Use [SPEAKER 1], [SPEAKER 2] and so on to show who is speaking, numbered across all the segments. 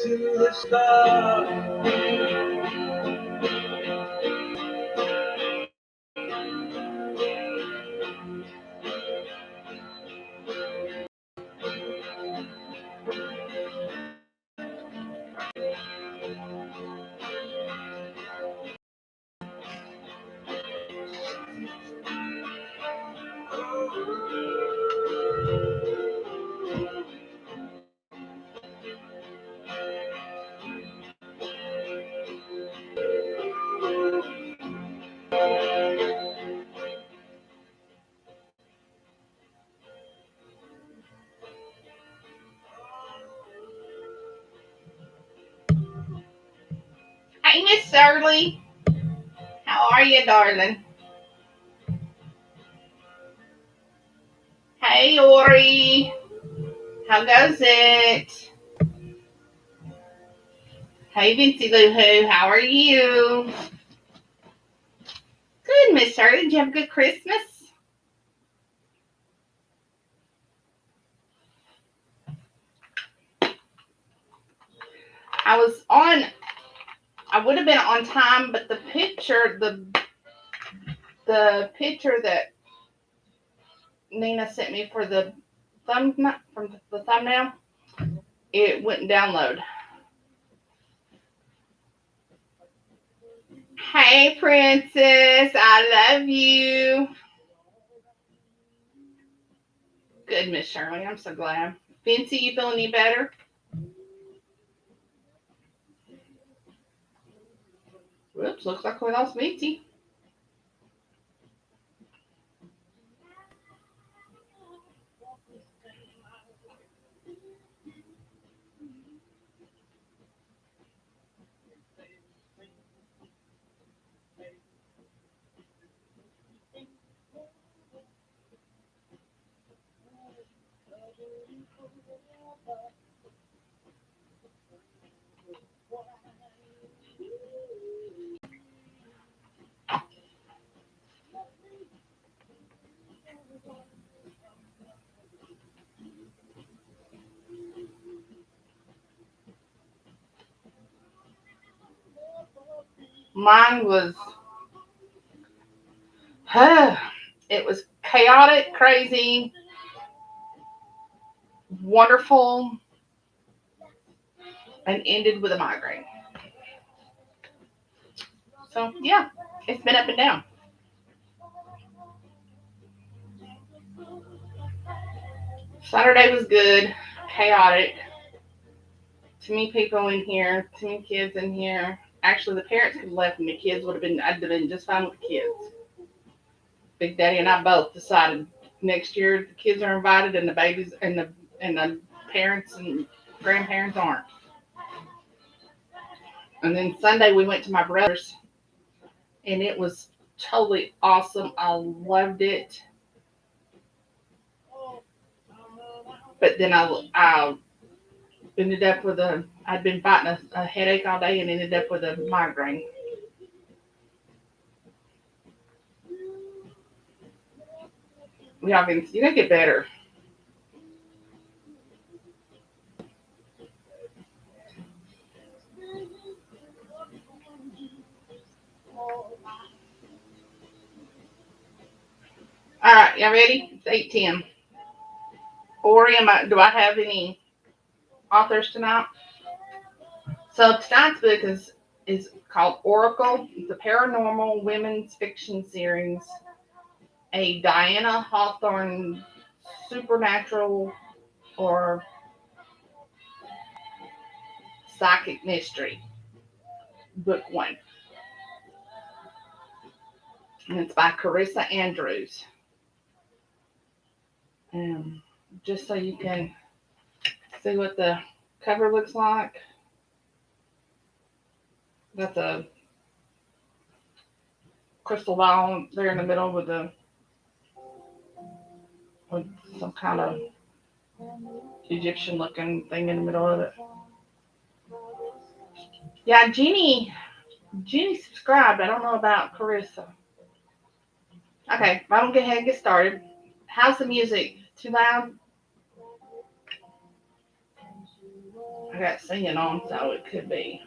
[SPEAKER 1] To the stars.
[SPEAKER 2] Hey, Miss Shirley. How are you, darling? Hey, Ori. How goes it? Hey, Vincy Lou Who. How are you? Good, Miss Shirley. Did you have a good Christmas? I was on. I would have been on time, but the picture that Nina sent me for the thumbnail, it wouldn't download. Hey, Princess. I love you. Good, Miss Shirley. I'm so glad. Vincy, you feeling any better? Whoops, looks like we lost Vincy. Mine was, it was chaotic, crazy, wonderful, and ended with a migraine. So, yeah, it's been up and down. Saturday was good, chaotic. Too many people in here, too many kids in here. Actually, the parents could have left and the kids would have been, I'd have been just fine with the kids. Big Daddy and I both decided next year the kids are invited and the babies and the parents and grandparents aren't. And then Sunday we went to my brother's and it was totally awesome. I loved it. But then I ended up with I'd been fighting a headache all day and ended up with a migraine. You're gonna get better. All right, y'all ready? It's 8:10. Ori, do I have any authors tonight? So tonight's book is called Oracle. It's a paranormal women's fiction series, a Diana Hawthorne supernatural or psychic mystery, book one. And it's by Carissa Andrews. Just so you can see what the cover looks like. That's a crystal ball there in the middle with some kind of Egyptian looking thing in the middle of it. Yeah, Jeannie subscribed. I don't know about Carissa. Okay, I'm gonna go ahead and get started. How's the music? Too loud? I got singing on, so it could be.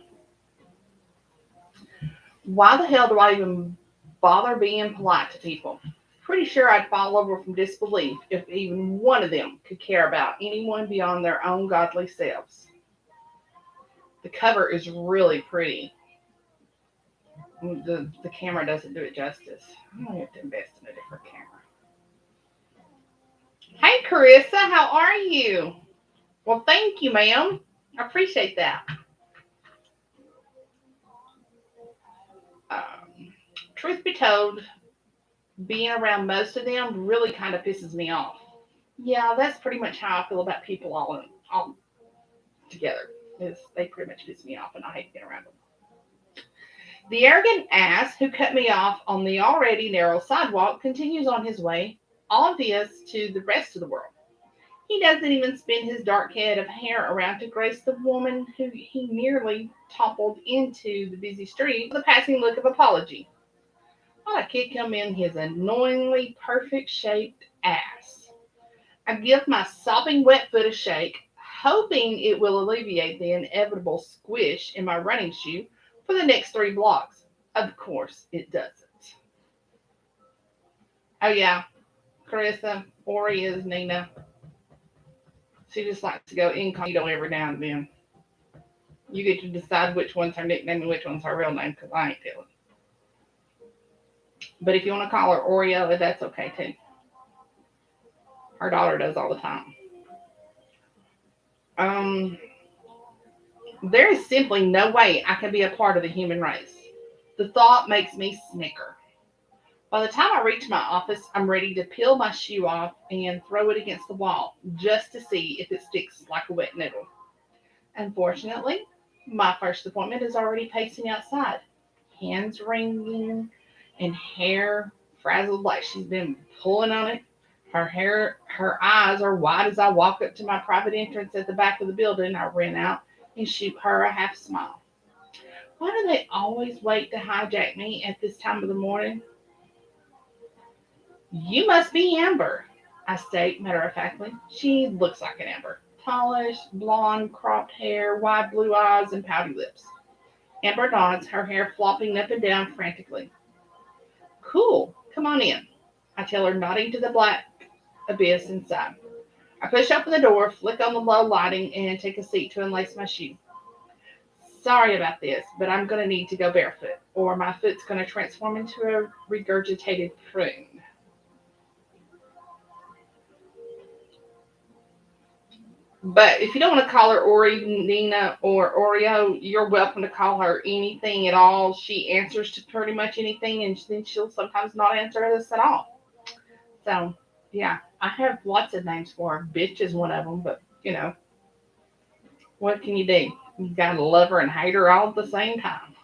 [SPEAKER 2] Why the hell do I even bother being polite to people? Pretty sure I'd fall over from disbelief if even one of them could care about anyone beyond their own godly selves. The cover is really pretty. The camera doesn't do it justice. I'm going to have to invest in a different camera. Hey, Carissa, how are you? Well, thank you, ma'am. I appreciate that. Truth be told, being around most of them really kind of pisses me off. Yeah, that's pretty much how I feel about people all together. They pretty much piss me off, and I hate being around them. The arrogant ass who cut me off on the already narrow sidewalk continues on his way, obvious to the rest of the world. He doesn't even spin his dark head of hair around to grace the woman who he nearly toppled into the busy street with a passing look of apology. While I kick him in his annoyingly perfect shaped ass. I give my sopping wet foot a shake, hoping it will alleviate the inevitable squish in my running shoe for the next 3 blocks. Of course, it doesn't. Oh, yeah, Carissa, Ori is Nina. She just likes to go incognito every now and then. You get to decide which one's her nickname and which one's her real name, because I ain't telling. But if you want to call her Oreo, that's okay too. Her daughter does all the time. There is simply no way I can be a part of the human race. The thought makes me snicker. By the time I reach my office, I'm ready to peel my shoe off and throw it against the wall just to see if it sticks like a wet noodle. Unfortunately, my first appointment is already pacing outside, hands wringing and hair frazzled like she's been pulling on it. Her eyes are wide as I walk up to my private entrance at the back of the building. I ran out and shoot her a half smile. Why do they always wait to hijack me at this time of the morning? You must be Amber, I state matter-of-factly. She looks like an Amber. Tallish, blonde, cropped hair, wide blue eyes, and pouty lips. Amber nods, her hair flopping up and down frantically. Cool, come on in, I tell her, nodding to the black abyss inside. I push open the door, flick on the low lighting, and take a seat to unlace my shoe. Sorry about this, but I'm going to need to go barefoot, or my foot's going to transform into a regurgitated prune. But if you don't want to call her Ori, Nina, or Oreo, you're welcome to call her anything at all. She answers to pretty much anything, and then she'll sometimes not answer us at all. So, yeah, I have lots of names for her. Bitch is one of them, but, what can you do? You gotta love her and hate her all at the same time.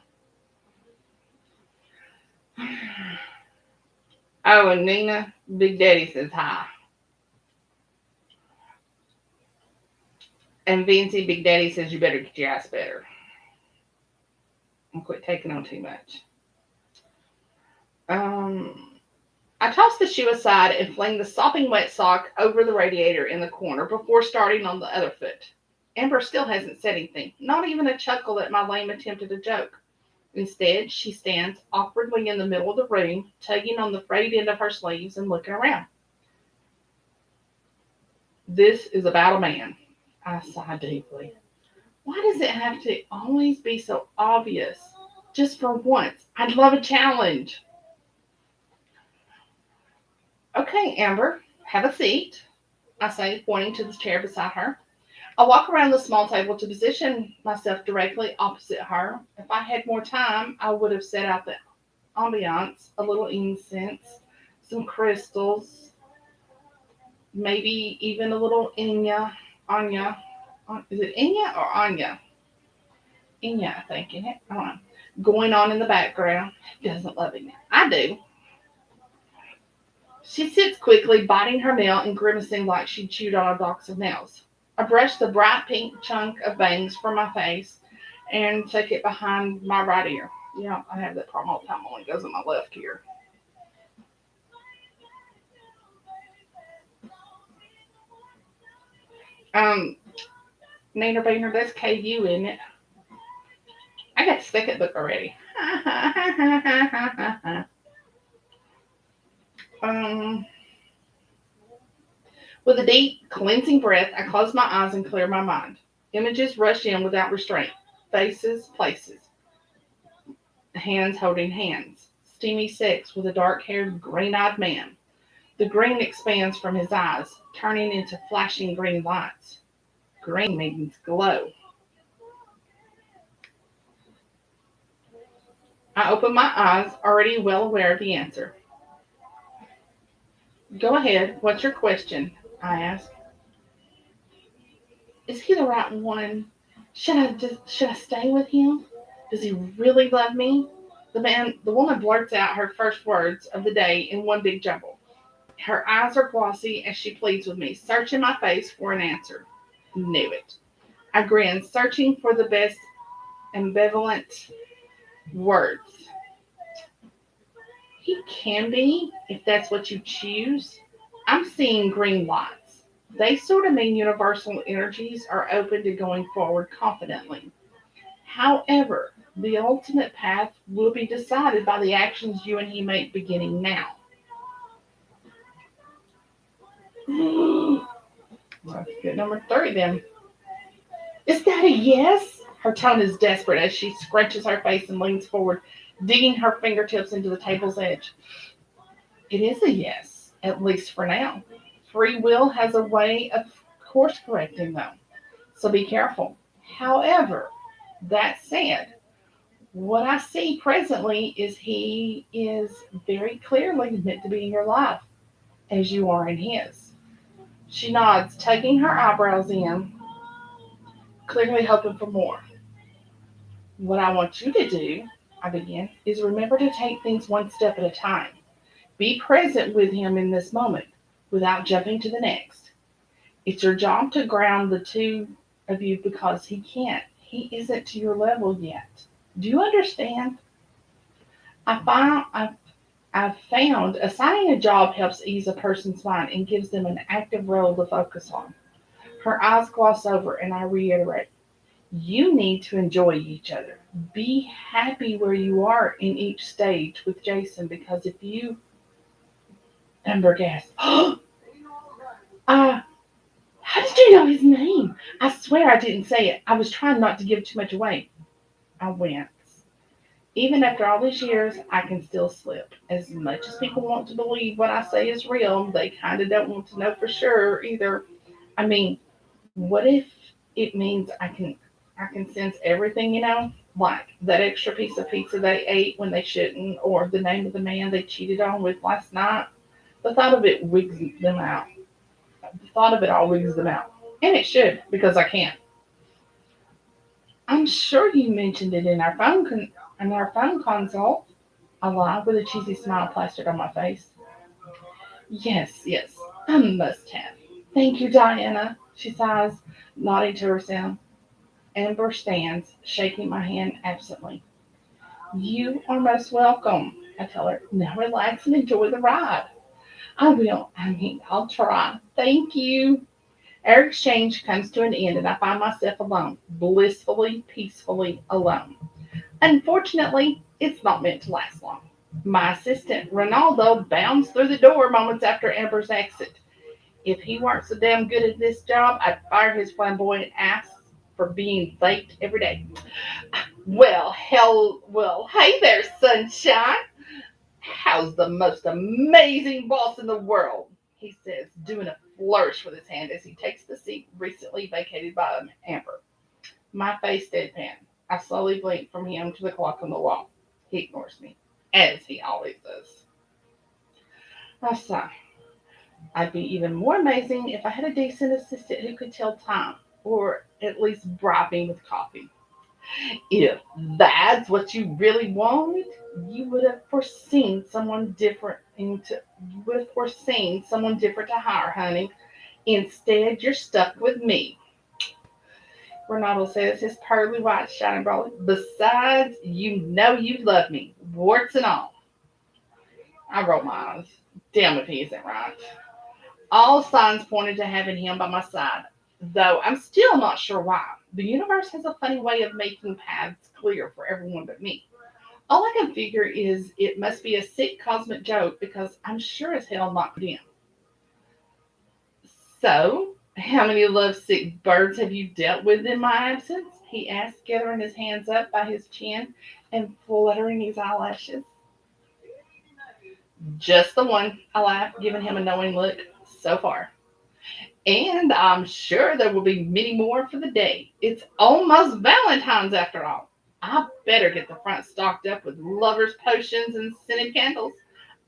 [SPEAKER 2] Oh, and Nina, Big Daddy says hi. And Vincy, Big Daddy says you better get your ass better. And quit taking on too much. I toss the shoe aside and fling the sopping wet sock over the radiator in the corner before starting on the other foot. Amber still hasn't said anything, not even a chuckle at my lame attempt at a joke. Instead, she stands awkwardly in the middle of the room, tugging on the frayed end of her sleeves and looking around. This is about a man. I sigh deeply. Why does it have to always be so obvious? Just for once, I'd love a challenge. Okay, Amber, have a seat, I say, pointing to the chair beside her. I walk around the small table to position myself directly opposite her. If I had more time, I would have set out the ambiance, a little incense, some crystals, maybe even a little Anya. Is it Enya or Anya? Enya, I think, isn't it? I don't know. Going on in the background. Who doesn't love it? I do. She sits quickly, biting her nail and grimacing like she chewed on a box of nails. I brush the bright pink chunk of bangs from my face and tuck it behind my right ear. Yeah, I have that problem all the time. Only goes in my left ear. Nader Bainer, that's KU, isn't it? I got the second book already. um, with a deep, cleansing breath, I close my eyes and clear my mind. Images rush in without restraint. Faces, places. Hands holding hands. Steamy sex with a dark-haired, green-eyed man. The green expands from his eyes, turning into flashing green lights. Green means glow. I open my eyes, already well aware of the answer. Go ahead. What's your question? I ask. Is he the right one? Should I stay with him? Does he really love me? The woman blurts out her first words of the day in one big jumble. Her eyes are glossy as she pleads with me, searching my face for an answer. Knew it. I grin, searching for the best ambivalent words. He can be, if that's what you choose. I'm seeing green lights. They sort of mean universal energies are open to going forward confidently. However, the ultimate path will be decided by the actions you and he make beginning now. Let's get number 3 then. Is that a yes? Her tone is desperate as she scrunches her face and leans forward, digging her fingertips into the table's edge. It is a yes, at least for now. Free will has a way of course correcting, though, so be careful. However, that said, what I see presently is he is very clearly meant to be in your life, as you are in his. She nods, tugging her eyebrows in, clearly hoping for more. What I want you to do, I begin, is remember to take things one step at a time. Be present with him in this moment without jumping to the next. It's your job to ground the two of you because he can't. He isn't to your level yet. Do you understand? I've found assigning a job helps ease a person's mind and gives them an active role to focus on. Her eyes gloss over, and I reiterate, you need to enjoy each other. Be happy where you are in each stage with Jason because if you, Ember gasped, how did you know his name? I swear I didn't say it. I was trying not to give too much away. I wince. Even after all these years, I can still slip. As much as people want to believe what I say is real, they kind of don't want to know for sure either. I mean, what if it means I can sense everything, like that extra piece of pizza they ate when they shouldn't, or the name of the man they cheated on with last night. The thought of it wigs them out. The thought of it all wigs them out, and it should because I can't. I'm sure you mentioned it in our phone consult. I lied with a cheesy smile plastered on my face. Yes, yes, I must have. Thank you, Diana, she sighs, nodding to herself. Amber stands, shaking my hand absently. You are most welcome, I tell her. Now relax and enjoy the ride. I will. I'll try. Thank you. Our exchange comes to an end and I find myself alone, blissfully, peacefully alone. Unfortunately, it's not meant to last long. My assistant, Ronaldo, bounds through the door moments after Amber's exit. If he weren't so damn good at this job, I'd fire his flamboyant ass for being late every day. Hey there, sunshine. How's the most amazing boss in the world? He says, doing a flourish with his hand as he takes the seat recently vacated by Amber. My face deadpan. I slowly blink from him to the clock on the wall. He ignores me, as he always does. I sigh. I'd be even more amazing if I had a decent assistant who could tell time, or at least bribe me with coffee. If that's what you really wanted, you would have foreseen someone different to hire, honey. Instead, you're stuck with me. Ronaldo says, his pearly white shining brightly. Besides, you know you love me, warts and all. I roll my eyes. Damn if he isn't right. All signs pointed to having him by my side. though I'm still not sure why. The universe has a funny way of making paths clear for everyone but me. All I can figure is it must be a sick cosmic joke because I'm sure as hell not put in. So, how many lovesick birds have you dealt with in my absence? He asked, gathering his hands up by his chin and fluttering his eyelashes. Just the one, I laughed, giving him a knowing look. So far. And I'm sure there will be many more for the day. It's almost Valentine's after all. I better get the front stocked up with lovers' potions and scented candles.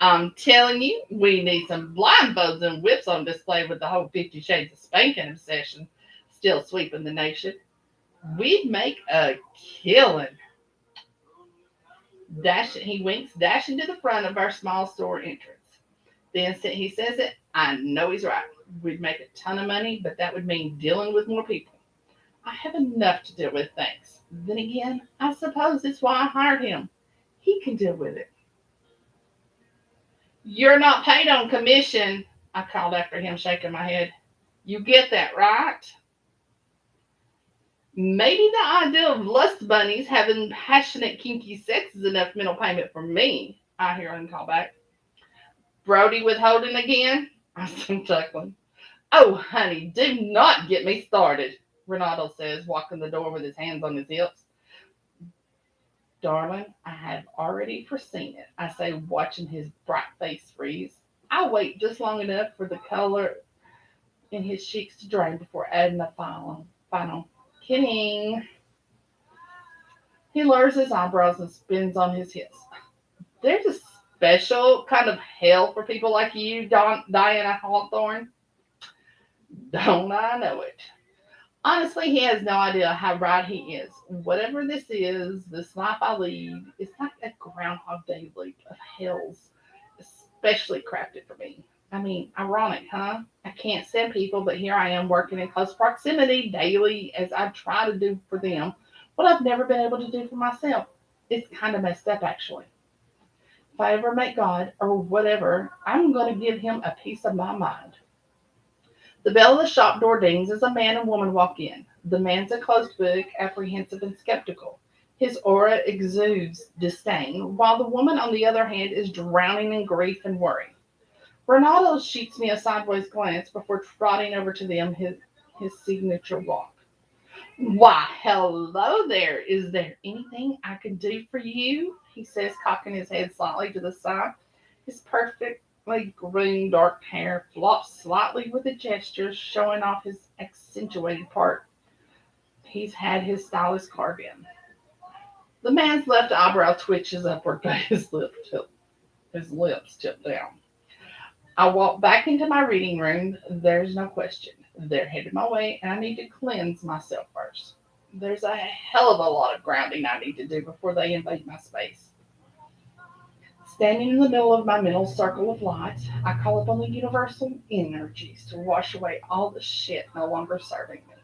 [SPEAKER 2] I'm telling you, we need some blindfolds and whips on display with the whole 50 Shades of Spanking obsession still sweeping the nation. We'd make a killing. He winks, dashing to the front of our small store entrance. The instant he says it, I know he's right. We'd make a ton of money, but that would mean dealing with more people. I have enough to deal with, thanks. Then again, I suppose it's why I hired him. He can deal with it. You're not paid on commission, I called after him, shaking my head. You get that, right? Maybe the idea of lust bunnies having passionate, kinky sex is enough mental payment for me, I hear him call back. Brody withholding again? I said, chuckling. Oh, honey, do not get me started, Renato says, walking the door with his hands on his hips. Darling, I have already foreseen it, I say, watching his bright face freeze. I wait just long enough for the color in his cheeks to drain before adding a final. Kidding. He lowers his eyebrows and spins on his hips. There's a special kind of hell for people like you, Diana Hawthorne. Don't I know it? Honestly, he has no idea how right he is. Whatever this life I lead, it's like a Groundhog Day loop of hells, especially crafted for me. I mean, ironic, huh? I can't stand people, but here I am working in close proximity daily as I try to do for them what I've never been able to do for myself. It's kind of messed up, actually. If I ever make God or whatever, I'm going to give him a piece of my mind. The bell of the shop door dings as a man and woman walk in. The man's a closed book, apprehensive and skeptical. His aura exudes disdain, while the woman, on the other hand, is drowning in grief and worry. Ronaldo shoots me a sideways glance before trotting over to them his signature walk. Why, hello there. Is there anything I can do for you? He says, cocking his head slightly to the side. His perfectly groomed dark hair flops slightly with a gesture, showing off his accentuated part. He's had his stylist carved in. The man's left eyebrow twitches upward, but his lips tip down. I walk back into my reading room. There's no question. They're headed my way, and I need to cleanse myself first. There's a hell of a lot of grounding I need to do before they invade my space. Standing in the middle of my mental circle of light, I call upon the universal energies to wash away all the shit no longer serving me,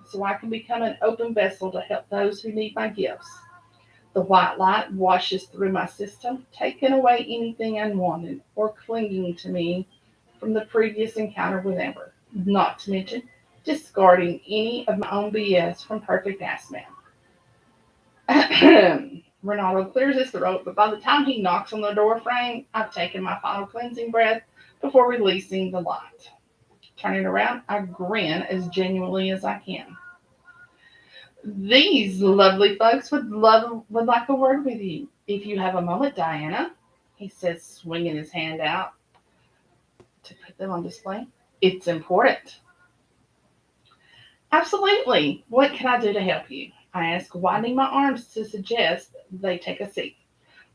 [SPEAKER 2] so I can become an open vessel to help those who need my gifts. The white light washes through my system, taking away anything unwanted or clinging to me from the previous encounter with Amber, not to mention discarding any of my own BS from Perfect Ass Man. Ronaldo clears his throat, but by the time he knocks on the door frame, I've taken my final cleansing breath before releasing the light. Turning around, I grin as genuinely as I can. These lovely folks would like a word with you. If you have a moment, Diana, he says, swinging his hand out to put them on display. It's important. Absolutely. What can I do to help you? I ask, widening my arms to suggest they take a seat.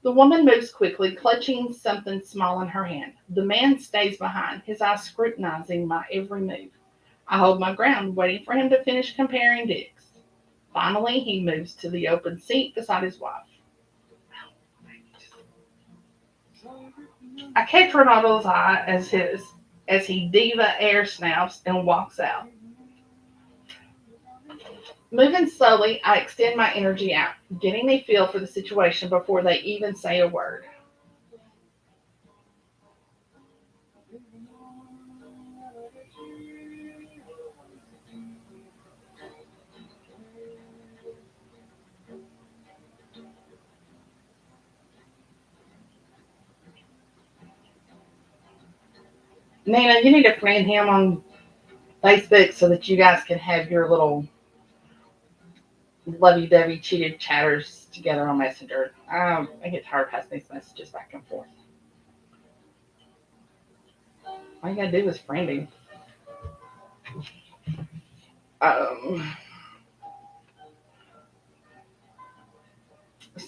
[SPEAKER 2] The woman moves quickly, clutching something small in her hand. The man stays behind, his eyes scrutinizing my every move. I hold my ground, waiting for him to finish comparing dicks. Finally, he moves to the open seat beside his wife. I catch Ronaldo's eye as he diva air snaps and walks out. Moving slowly, I extend my energy out, getting a feel for the situation before they even say a word. Nina, you need to friend him on Facebook so that you guys can have your little lovey-dovey cheated chatters together on Messenger. I get tired of passing these messages back and forth. All you gotta do is friend him. Um,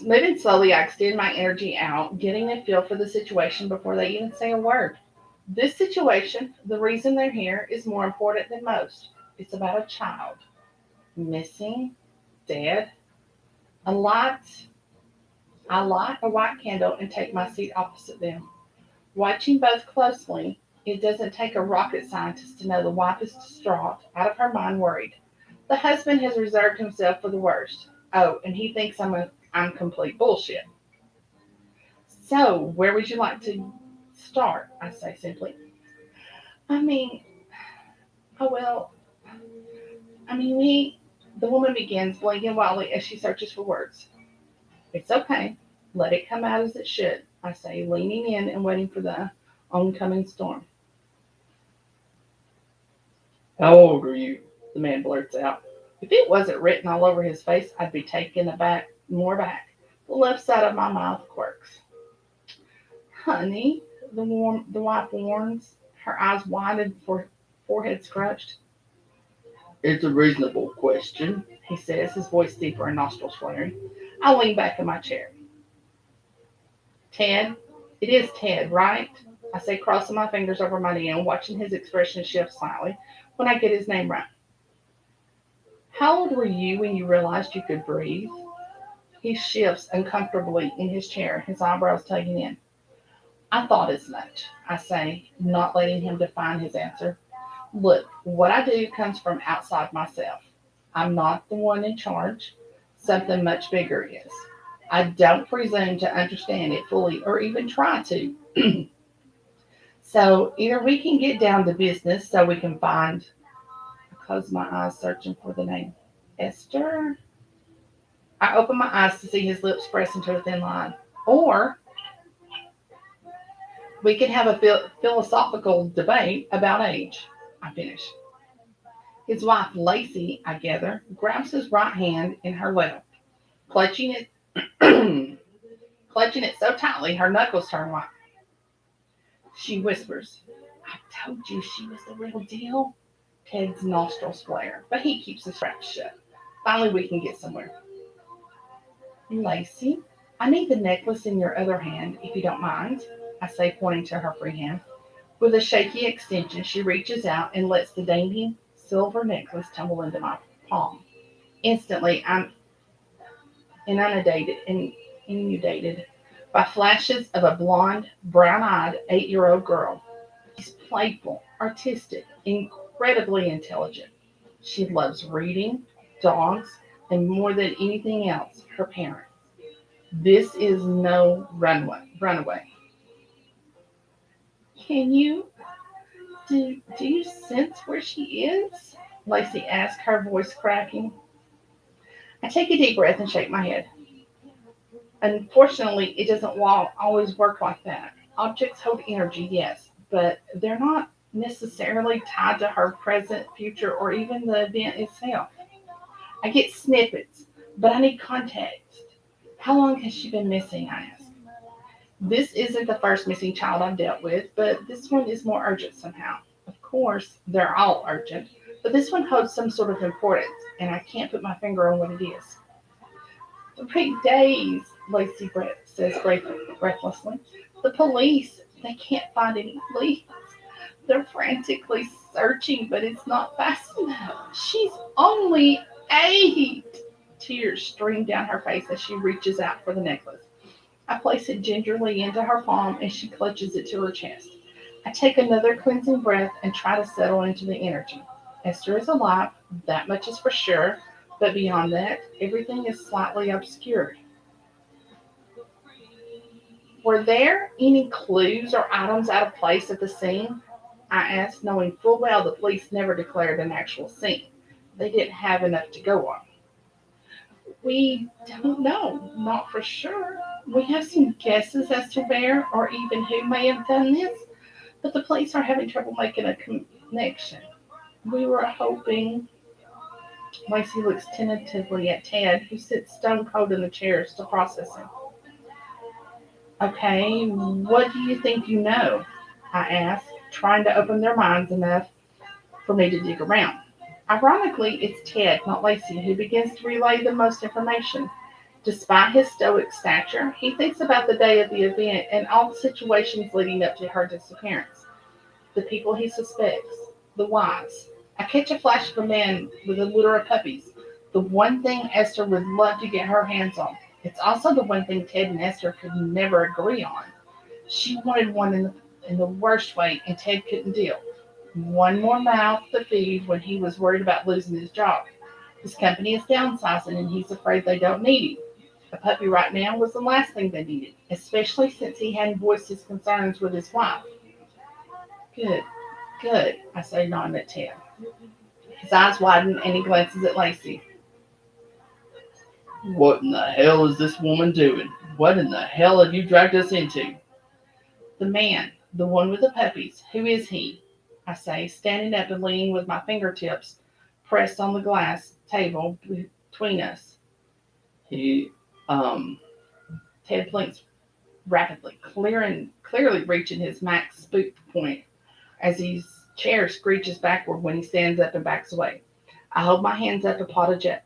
[SPEAKER 2] Moving slowly, I extend my energy out, getting a feel for the situation before they even say a word. This situation, the reason they're here, is more important than most. It's about a child. Missing, dead. A light. I light a white candle and take my seat opposite them. Watching both closely, it doesn't take a rocket scientist to know the wife is distraught, out of her mind, worried. The husband has reserved himself for the worst. Oh, and he thinks I'm complete bullshit. So, where would you like to start? I say simply. I mean, oh well, the woman begins, blinking wildly as she searches for words. It's okay. Let it come out as it should, I say, leaning in and waiting for the oncoming storm. How old are you? The man blurts out. If it wasn't written all over his face, I'd be taken aback, more back. The left side of my mouth quirks. Honey, the wife warns, her eyes wide and forehead scrunched. It's a reasonable question, he says, his voice deeper and nostrils flaring. I lean back in my chair. Ted? It is Ted, right? I say, crossing my fingers over my knee and watching his expression shift slightly when I get his name right. How old were you when you realized you could breathe? He shifts uncomfortably in his chair, his eyebrows tugging in. I thought as much, I say, not letting him define his answer. Look, what I do comes from outside myself. I'm not the one in charge. Something much bigger is. I don't presume to understand it fully or even try to. So either we can get down to business so we can find. I close my eyes searching for the name. Esther? I open my eyes to see his lips press into a thin line. Or we can have a philosophical debate about age. I finish. His wife, Lacey, I gather, grabs his right hand in her left, clutching it, clutching it so tightly her knuckles turn white. She whispers, I told you she was the real deal. Ted's nostrils flare, but he keeps his trap shut. Finally, we can get somewhere. Lacey, I need the necklace in your other hand, if you don't mind, I say, pointing to her free hand. With a shaky extension, she reaches out and lets the dainty silver necklace tumble into my palm. Instantly, I'm inundated by flashes of a blonde, brown-eyed 8-year-old girl. She's playful, artistic, incredibly intelligent. She loves reading, dogs, and more than anything else, her parents. This is no runaway. Can you do you sense where she is? Lacey asks, her voice cracking. I take a deep breath and shake my head. Unfortunately, it doesn't always work like that. Objects hold energy, yes, but they're not necessarily tied to her present, future, or even the event itself. I get snippets, but I need context. How long has she been missing? I ask. This isn't the first missing child I've dealt with, but this one is more urgent somehow. Of course, they're all urgent, but this one holds some sort of importance, and I can't put my finger on what it is. 3 days, Lacey says breathlessly. The police, they can't find any leads. They're frantically searching, but it's not fast enough. She's only 8. Tears stream down her face as she reaches out for the necklace. I place it gingerly into her palm and she clutches it to her chest. I take another cleansing breath and try to settle into the energy. Esther is alive, that much is for sure, but beyond that, everything is slightly obscured. Were there any clues or items out of place at the scene? I asked, knowing full well the police never declared an actual scene. They didn't have enough to go on. We don't know, not for sure. We have some guesses as to where or even who may have done this, but the police are having trouble making a connection. We were hoping. Lacey looks tentatively at Ted, who sits stone cold in the chair, still processing. Okay, what do you think you know? I ask, trying to open their minds enough for me to dig around. Ironically, it's Ted, not Lacey, who begins to relay the most information. Despite his stoic stature, he thinks about the day of the event and all the situations leading up to her disappearance, the people he suspects, the whys. I catch a flash of a man with a litter of puppies, the one thing Esther would love to get her hands on. It's also the one thing Ted and Esther could never agree on. She wanted one in the worst way, and Ted couldn't deal. One more mouth to feed when he was worried about losing his job. His company is downsizing, and he's afraid they don't need him. A puppy right now was the last thing they needed, especially since he hadn't voiced his concerns with his wife. Good, good, I say, nodding at Ted. His eyes widen and he glances at Lacey.
[SPEAKER 1] What in the hell is this woman doing? What in the hell have you dragged us into?
[SPEAKER 2] The man, the one with the puppies, who is he? I say, standing up and leaning with my fingertips pressed on the glass table between us.
[SPEAKER 1] He, um,
[SPEAKER 2] Ted blinks rapidly, clearly reaching his max spook point as his chair screeches backward when he stands up and backs away. I hold my hands up apologetically.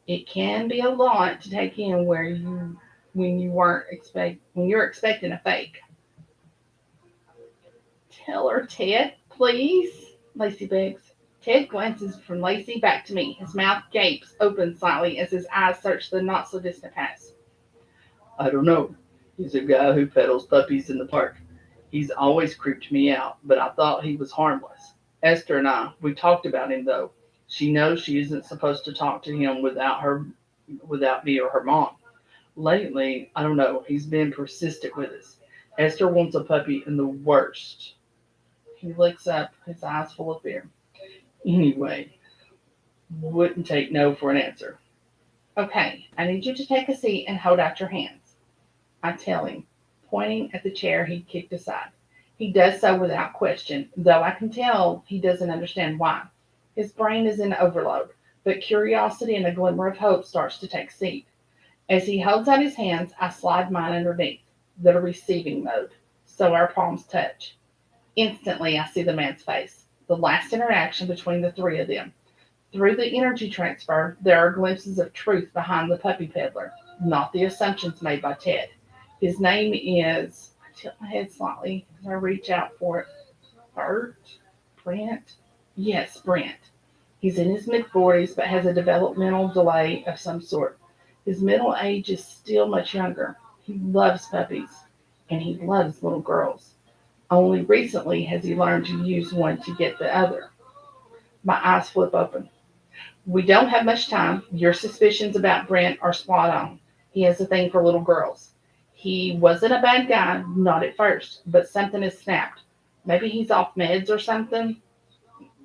[SPEAKER 2] It can be a lot to take in when you're expecting a fake. Tell her, Ted, please, Lacey begs. Ted glances from Lacey back to me. His mouth gapes open slightly as his eyes search the not so distant past.
[SPEAKER 1] I don't know. He's a guy who peddles puppies in the park. He's always creeped me out, but I thought he was harmless. Esther and we talked about him though. She knows she isn't supposed to talk to him without me or her mom. Lately, I don't know, he's been persistent with us. Esther wants a puppy in the worst.
[SPEAKER 2] He looks up, his eyes full of fear.
[SPEAKER 1] Anyway, wouldn't take no for an answer.
[SPEAKER 2] Okay, I need you to take a seat and hold out your hands. I tell him, pointing at the chair he kicked aside. He does so without question, though I can tell he doesn't understand why. His brain is in overload, but curiosity and a glimmer of hope starts to take seat. As he holds out his hands, I slide mine underneath, the receiving mode, so our palms touch. Instantly, I see the man's face, the last interaction between the three of them. Through the energy transfer, there are glimpses of truth behind the puppy peddler, not the assumptions made by Ted. His name is, I tilt my head slightly as I reach out for it. Bert? Brent? Yes, Brent. He's in his mid-40s but has a developmental delay of some sort. His middle age is still much younger. He loves puppies, and he loves little girls. Only recently has he learned to use one to get the other. My eyes flip open. We don't have much time. Your suspicions about Brent are spot on. He has a thing for little girls. He wasn't a bad guy, not at first, but something has snapped. Maybe he's off meds or something.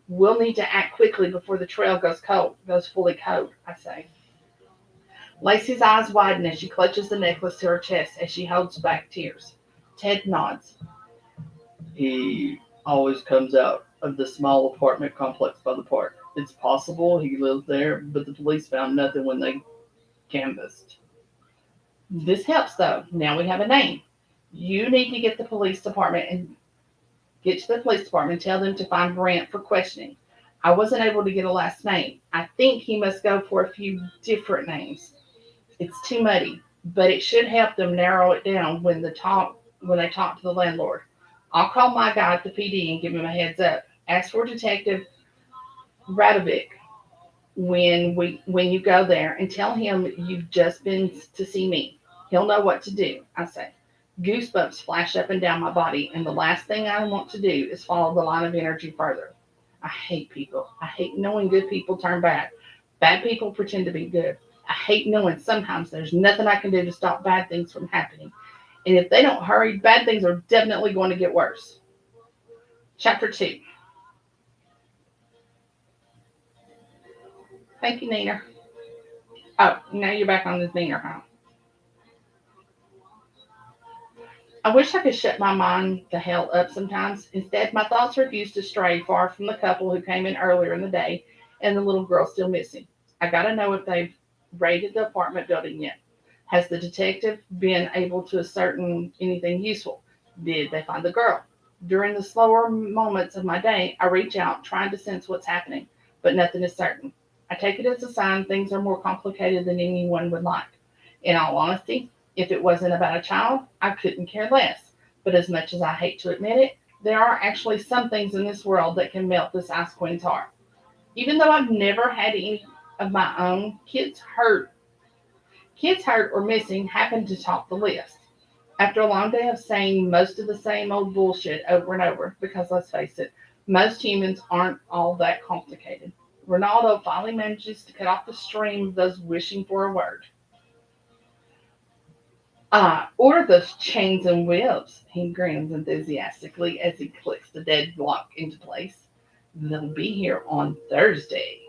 [SPEAKER 2] We'll need to act quickly before the trail goes fully cold, I say. Lacey's eyes widen as she clutches the necklace to her chest as she holds back tears. Ted nods.
[SPEAKER 1] He always comes out of the small apartment complex by the park. It's possible he lives there, but the police found nothing when they canvassed.
[SPEAKER 2] This helps though. Now we have a name. You need to get to the police department and tell them to find Brant for questioning. I wasn't able to get a last name. I think he must go for a few different names. It's too muddy, but it should help them narrow it down when they talk to the landlord. I'll call my guy at the PD and give him a heads up. Ask for Detective Radovic when you go there and tell him you've just been to see me. He'll know what to do, I say. Goosebumps flash up and down my body, and the last thing I want to do is follow the line of energy further. I hate people. I hate knowing good people turn bad. Bad people pretend to be good. I hate knowing sometimes there's nothing I can do to stop bad things from happening. And if they don't hurry, bad things are definitely going to get worse. Chapter 2. Thank you, Nina. Oh, now you're back on this Nina, huh? I wish I could shut my mind the hell up sometimes. Instead, my thoughts refuse to stray far from the couple who came in earlier in the day and the little girl still missing. I gotta know if they've raided the apartment building yet. Has the detective been able to ascertain anything useful? Did they find the girl? During the slower moments of my day, I reach out trying to sense what's happening, but nothing is certain. I take it as a sign things are more complicated than anyone would like. In all honesty, if it wasn't about a child, I couldn't care less. But as much as I hate to admit it, there are actually some things in this world that can melt this ice queen's heart. Even though I've never had any of my own, kids hurt or missing happen to top the list. After a long day of saying most of the same old bullshit over and over, because let's face it, most humans aren't all that complicated. Ronaldo finally manages to cut off the stream of those wishing for a word. Order those chains and whips, he grins enthusiastically as he clicks the deadlock into place. They'll be here on Thursday.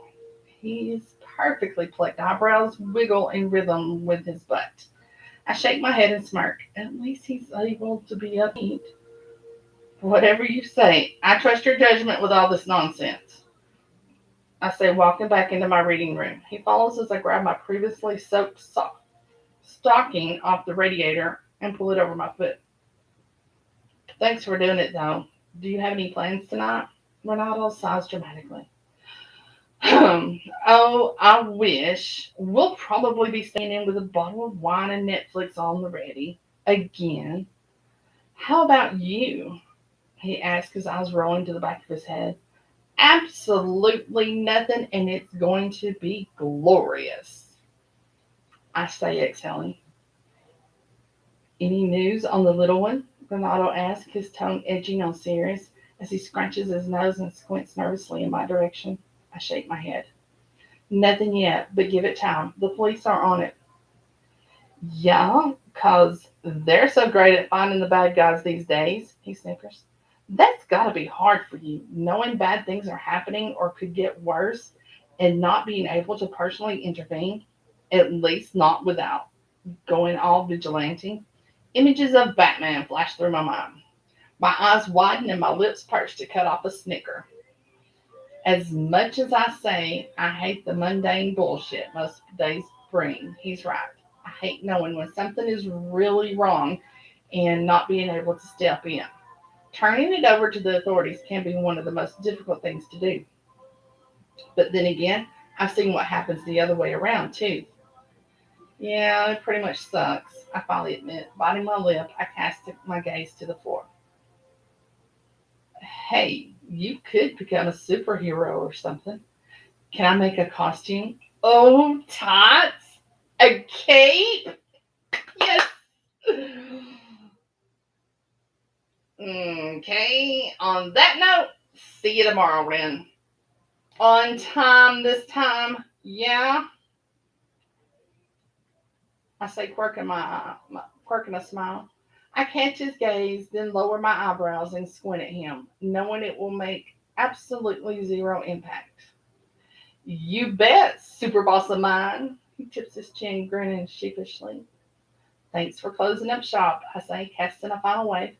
[SPEAKER 2] His perfectly plucked eyebrows wiggle in rhythm with his butt. I shake my head and smirk. At least he's able to be upbeat. Whatever you say, I trust your judgment with all this nonsense. I say, walking back into my reading room. He follows as I grab my previously soaked stocking off the radiator and pull it over my foot. Thanks for doing it, though. Do you have any plans tonight? Ronaldo sighs dramatically. Oh, I wish. We'll probably be staying in with a bottle of wine and Netflix on the ready. Again. How about you? He asked, his eyes rolling to the back of his head. Absolutely nothing, and it's going to be glorious. I say, exhaling. Any news on the little one? Ronaldo asked, his tone edging on serious, as he scrunches his nose and squints nervously in my direction. I shake my head. Nothing yet, but give it time. The police are on it. Yeah, 'cause they're so great at finding the bad guys these days, he snickers. That's gotta be hard for you, knowing bad things are happening or could get worse and not being able to personally intervene, at least not without going all vigilante. Images of Batman flash through my mind. My eyes widen and my lips perch to cut off a snicker. As much as I say I hate the mundane bullshit most days bring, he's right. I hate knowing when something is really wrong and not being able to step in. Turning it over to the authorities can be one of the most difficult things to do. But then again, I've seen what happens the other way around too. Yeah, it pretty much sucks, I finally admit. Biting my lip, I cast my gaze to the floor. Hey, you could become a superhero or something. Can I make a costume? Oh, tots! A cape? Yes! Okay, on that note, see you tomorrow, Ren. On time this time, yeah? I say, quirking a smile. I catch his gaze, then lower my eyebrows and squint at him, knowing it will make absolutely zero impact. You bet, super boss of mine. He tips his chin, grinning sheepishly. Thanks for closing up shop, I say, casting a final wave.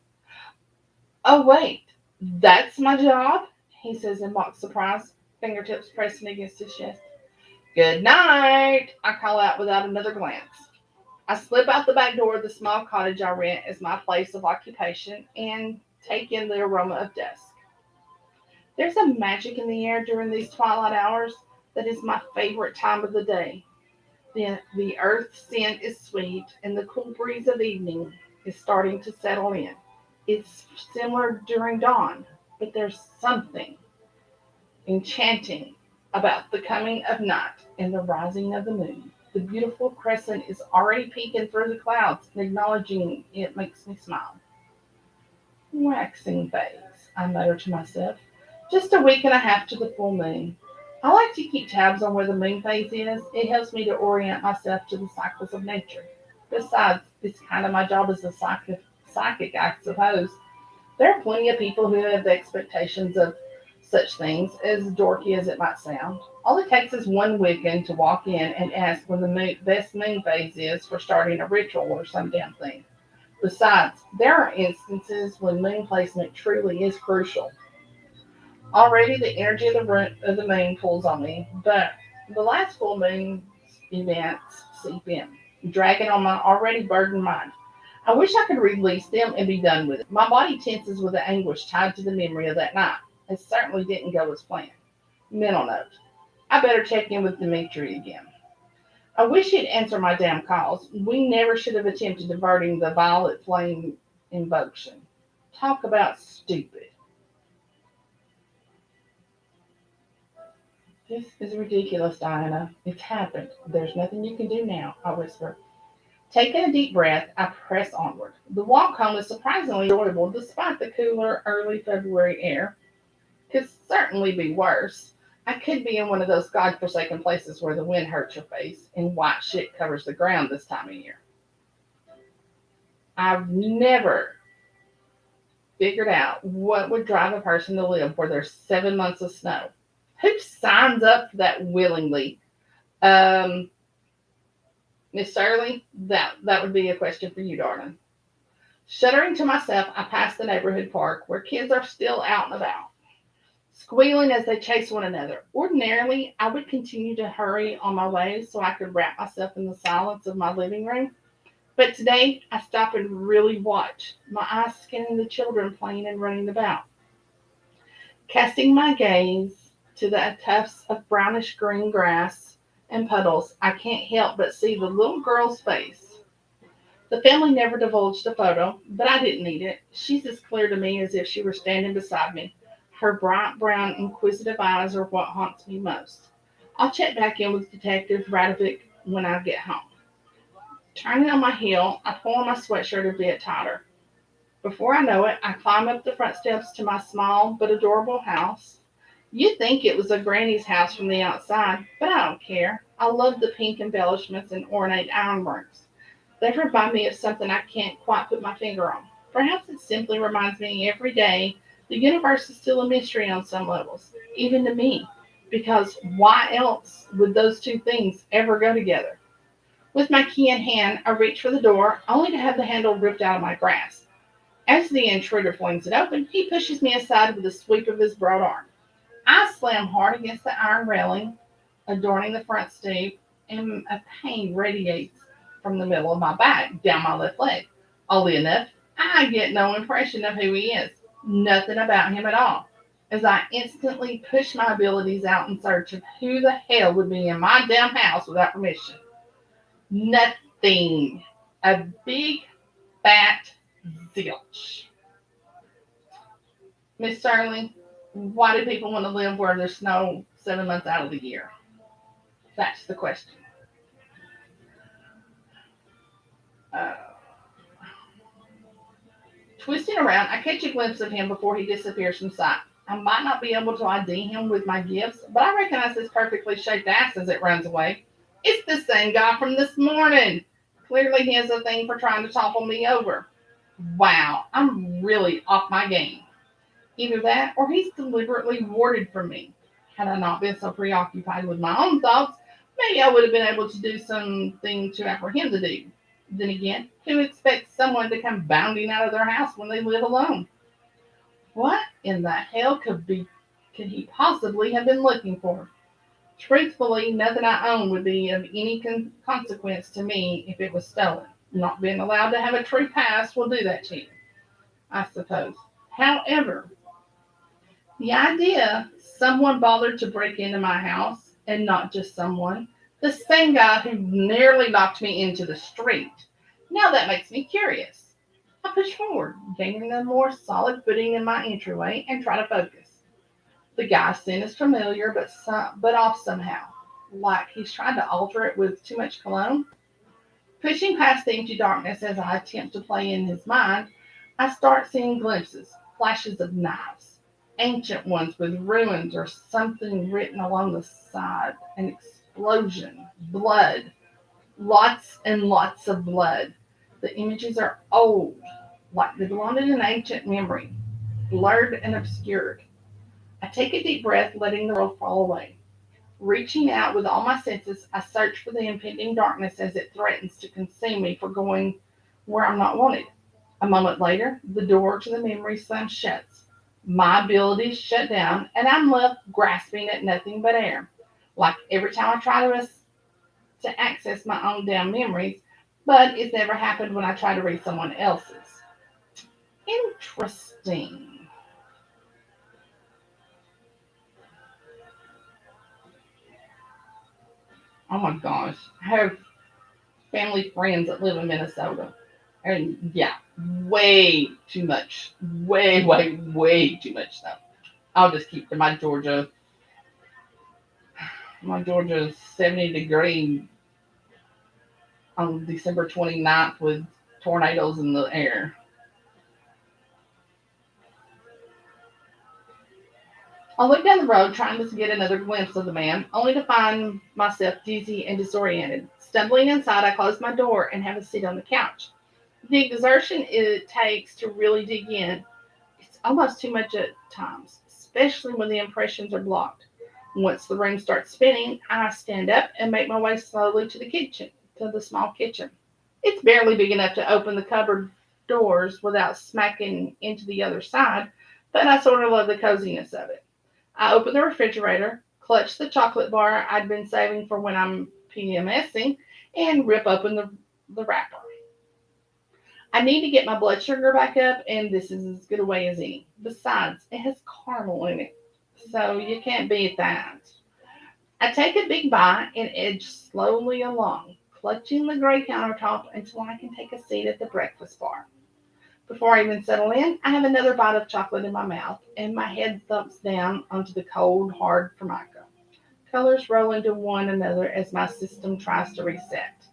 [SPEAKER 2] Oh, wait, that's my job? He says in mock surprise, fingertips pressing against his chest. Good night, I call out without another glance. I slip out the back door of the small cottage I rent as my place of occupation and take in the aroma of dusk. There's a magic in the air during these twilight hours that is my favorite time of the day. The earth scent is sweet, and the cool breeze of evening is starting to settle in. It's similar during dawn, but there's something enchanting about the coming of night and the rising of the moon. The beautiful crescent is already peeking through the clouds, and acknowledging it makes me smile. Waxing phase, I mutter to myself. Just a week and a half to the full moon. I like to keep tabs on where the moon phase is. It helps me to orient myself to the cycles of nature. Besides, it's kind of my job as a psychic, I suppose. There are plenty of people who have expectations of such things, as dorky as it might sound. All it takes is one Wiccan to walk in and ask when the best moon phase is for starting a ritual or some damn thing. Besides, there are instances when moon placement truly is crucial. Already the energy of the moon pulls on me, but the last full moon events seep in, dragging on my already burdened mind. I wish I could release them and be done with it. My body tenses with the anguish tied to the memory of that night. It certainly didn't go as planned. Mental note. I better check in with Dimitri again. I wish he'd answer my damn calls. We never should have attempted diverting the violet flame invocation. Talk about stupid. This is ridiculous, Diana. It's happened. There's nothing you can do now, I whisper. Taking a deep breath, I press onward. The walk home is surprisingly enjoyable despite the cooler early February air. Could certainly be worse. I could be in one of those godforsaken places where the wind hurts your face and white shit covers the ground this time of year. I've never figured out what would drive a person to live where there's 7 months of snow. Who signs up for that willingly? Um, Miss Shirley, that would be a question for you, darling. Shuddering to myself, I pass the neighborhood park where kids are still out and about, squealing as they chase one another. Ordinarily, I would continue to hurry on my way so I could wrap myself in the silence of my living room. But today, I stop and really watch, my eyes scanning the children playing and running about. Casting my gaze to the tufts of brownish green grass and puddles, I can't help but see the little girl's face. The family never divulged a photo, but I didn't need it. She's as clear to me as if she were standing beside me. Her bright brown, inquisitive eyes are what haunts me most. I'll check back in with Detective Radovic when I get home. Turning on my heel, I pull on my sweatshirt a bit tighter. Before I know it, I climb up the front steps to my small but adorable house. You'd think it was a granny's house from the outside, but I don't care. I love the pink embellishments and ornate ironworks. They remind me of something I can't quite put my finger on. Perhaps it simply reminds me every day the universe is still a mystery on some levels, even to me, because why else would those two things ever go together? With my key in hand, I reach for the door, only to have the handle ripped out of my grasp. As the intruder flings it open, he pushes me aside with a sweep of his broad arm. I slam hard against the iron railing adorning the front stoop, and a pain radiates from the middle of my back down my left leg. Oddly enough, I get no impression of who he is. Nothing about him at all. As I instantly push my abilities out in search of who the hell would be in my damn house without permission. Nothing. A big fat zilch. Miss Sterling, why do people want to live where there's snow 7 months out of the year? That's the question. Uh, Twisting around, I catch a glimpse of him before he disappears from sight. I might not be able to ID him with my gifts, but I recognize his perfectly shaped ass as it runs away. It's the same guy from this morning. Clearly, he has a thing for trying to topple me over. Wow, I'm really off my game. Either that, or he's deliberately warded from me. Had I not been so preoccupied with my own thoughts, maybe I would have been able to do something to apprehend the dude. Then again, who expects someone to come bounding out of their house when they live alone? What in the hell could he possibly have been looking for? Truthfully, nothing I own would be of any consequence to me if it was stolen. Not being allowed to have a true past will do that to you, I suppose. However, the idea someone bothered to break into my house, and not just someone, the same guy who nearly knocked me into the street. Now that makes me curious. I push forward, gaining a more solid footing in my entryway, and try to focus. The guy's scent is familiar, but off somehow, like he's trying to alter it with too much cologne. Pushing past the empty darkness as I attempt to play in his mind, I start seeing glimpses, flashes of knives, ancient ones with ruins or something written along the side, an explosion, blood, lots and lots of blood. The images are old, like they belong in an ancient memory, blurred and obscured. I take a deep breath, letting the world fall away. Reaching out with all my senses, I search for the impending darkness as it threatens to consume me for going where I'm not wanted. A moment later, the door to the memory slams shut. My abilities shut down, and I'm left grasping at nothing but air. Like every time I try to access my own damn memories, but it's never happened when I try to read someone else's. Interesting. Oh my gosh. I have family friends that live in Minnesota. And yeah, way too much. Way too much stuff. I'll just keep to my Georgia 70-degree on December 29th with tornadoes in the air. I looked down the road trying to get another glimpse of the man, only to find myself dizzy and disoriented. Stumbling inside, I closed my door and have a seat on the couch. The exertion it takes to really dig in, it's almost too much at times, especially when the impressions are blocked. Once the room starts spinning, I stand up and make my way slowly to the small kitchen. It's barely big enough to open the cupboard doors without smacking into the other side, but I sort of love the coziness of it. I open the refrigerator, clutch the chocolate bar I'd been saving for when I'm PMSing, and rip open the wrapper. I need to get my blood sugar back up, and this is as good a way as any. Besides, it has caramel in it, so you can't beat that. I take a big bite and edge slowly along, clutching the gray countertop until I can take a seat at the breakfast bar. Before I even settle in, I have another bite of chocolate in my mouth, and my head thumps down onto the cold, hard formica. Colors roll into one another as my system tries to reset.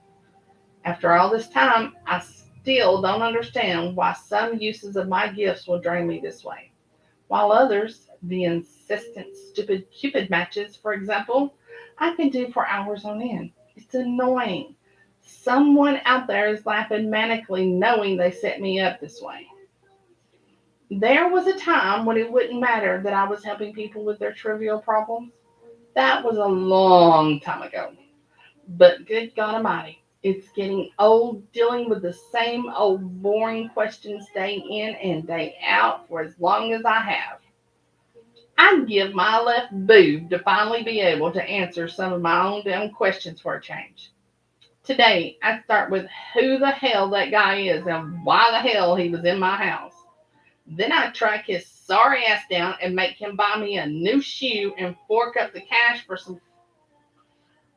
[SPEAKER 2] After all this time, I still don't understand why some uses of my gifts will drain me this way, while others, the insistent, stupid Cupid matches, for example, I can do for hours on end. It's annoying. Someone out there is laughing manically knowing they set me up this way. There was a time when it wouldn't matter that I was helping people with their trivial problems. That was a long time ago. But good God Almighty, it's getting old dealing with the same old boring questions day in and day out for as long as I have. I'd give my left boob to finally be able to answer some of my own damn questions for a change. Today, I start with who the hell that guy is and why the hell he was in my house. Then I track his sorry ass down and make him buy me a new shoe and fork up the cash for some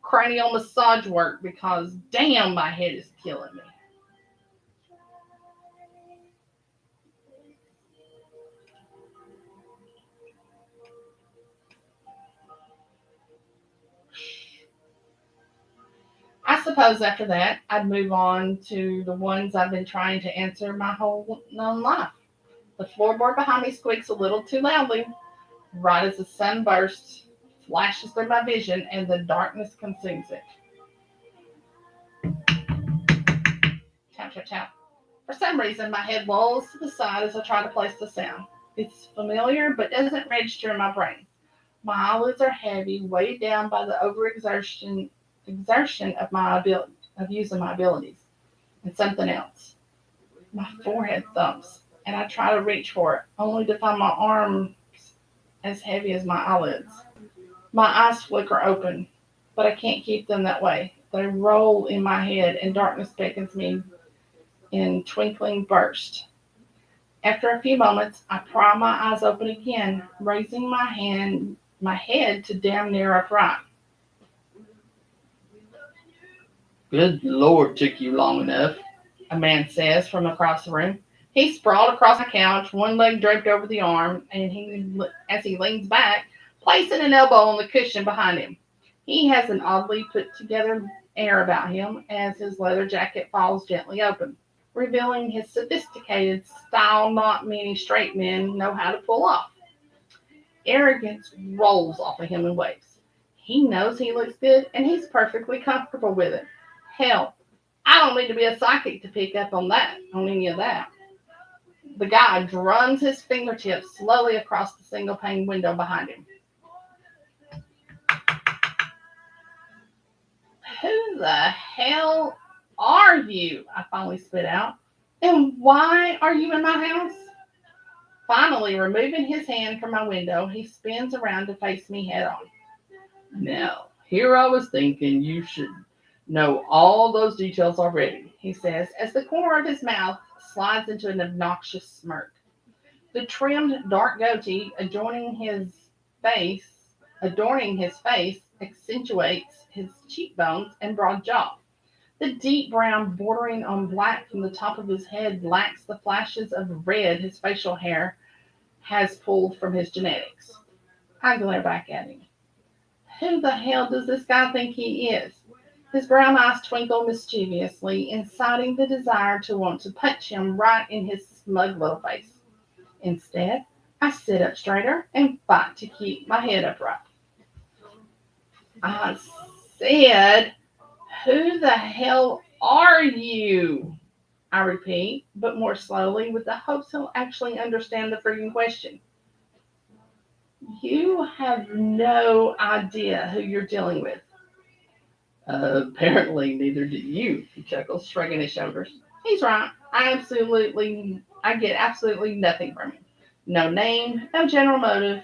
[SPEAKER 2] cranial massage work because damn, my head is killing me. I suppose after that, I'd move on to the ones I've been trying to answer my whole known life. The floorboard behind me squeaks a little too loudly, right as the sun bursts, flashes through my vision, and the darkness consumes it. Tap, tap, tap. For some reason, my head lolls to the side as I try to place the sound. It's familiar, but doesn't register in my brain. My eyelids are heavy, weighed down by the exertion of my ability of using my abilities. And something else. My forehead thumps, and I try to reach for it, only to find my arms as heavy as my eyelids. My eyes flicker open, but I can't keep them that way. They roll in my head, and darkness beckons me in twinkling bursts. After a few moments, I pry my eyes open again, raising my head to damn near upright.
[SPEAKER 1] Good Lord, took you long enough.
[SPEAKER 2] A man says from across the room. He's sprawled across the couch, one leg draped over the arm, and as he leans back, placing an elbow on the cushion behind him. He has an oddly put together air about him as his leather jacket falls gently open, revealing his sophisticated style not many straight men know how to pull off. Arrogance rolls off of him in waves. He knows he looks good, and he's perfectly comfortable with it. Hell, I don't need to be a psychic to pick up on any of that. The guy runs his fingertips slowly across the single pane window behind him. Who the hell are you? I finally spit out. And why are you in my house? Finally, removing his hand from my window, he spins around to face me head on.
[SPEAKER 1] Now, here I was thinking you should know all those details already.
[SPEAKER 2] He says, as the corner of his mouth slides into an obnoxious smirk. The trimmed dark goatee face, adorning his face, accentuates his cheekbones and broad jaw. The deep brown bordering on black from the top of his head lacks the flashes of red his facial hair has pulled from his genetics. I glare back at him. Who the hell does this guy think he is? His brown eyes twinkle mischievously, inciting the desire to want to punch him right in his smug little face. Instead, I sit up straighter and fight to keep my head upright. I said, who the hell are you? I repeat, but more slowly, with the hopes he'll actually understand the freaking question. You have no idea who you're dealing with.
[SPEAKER 1] Apparently, neither do you, he chuckles, shrugging his shoulders.
[SPEAKER 2] He's right. I get absolutely nothing from him. No name, no general motive,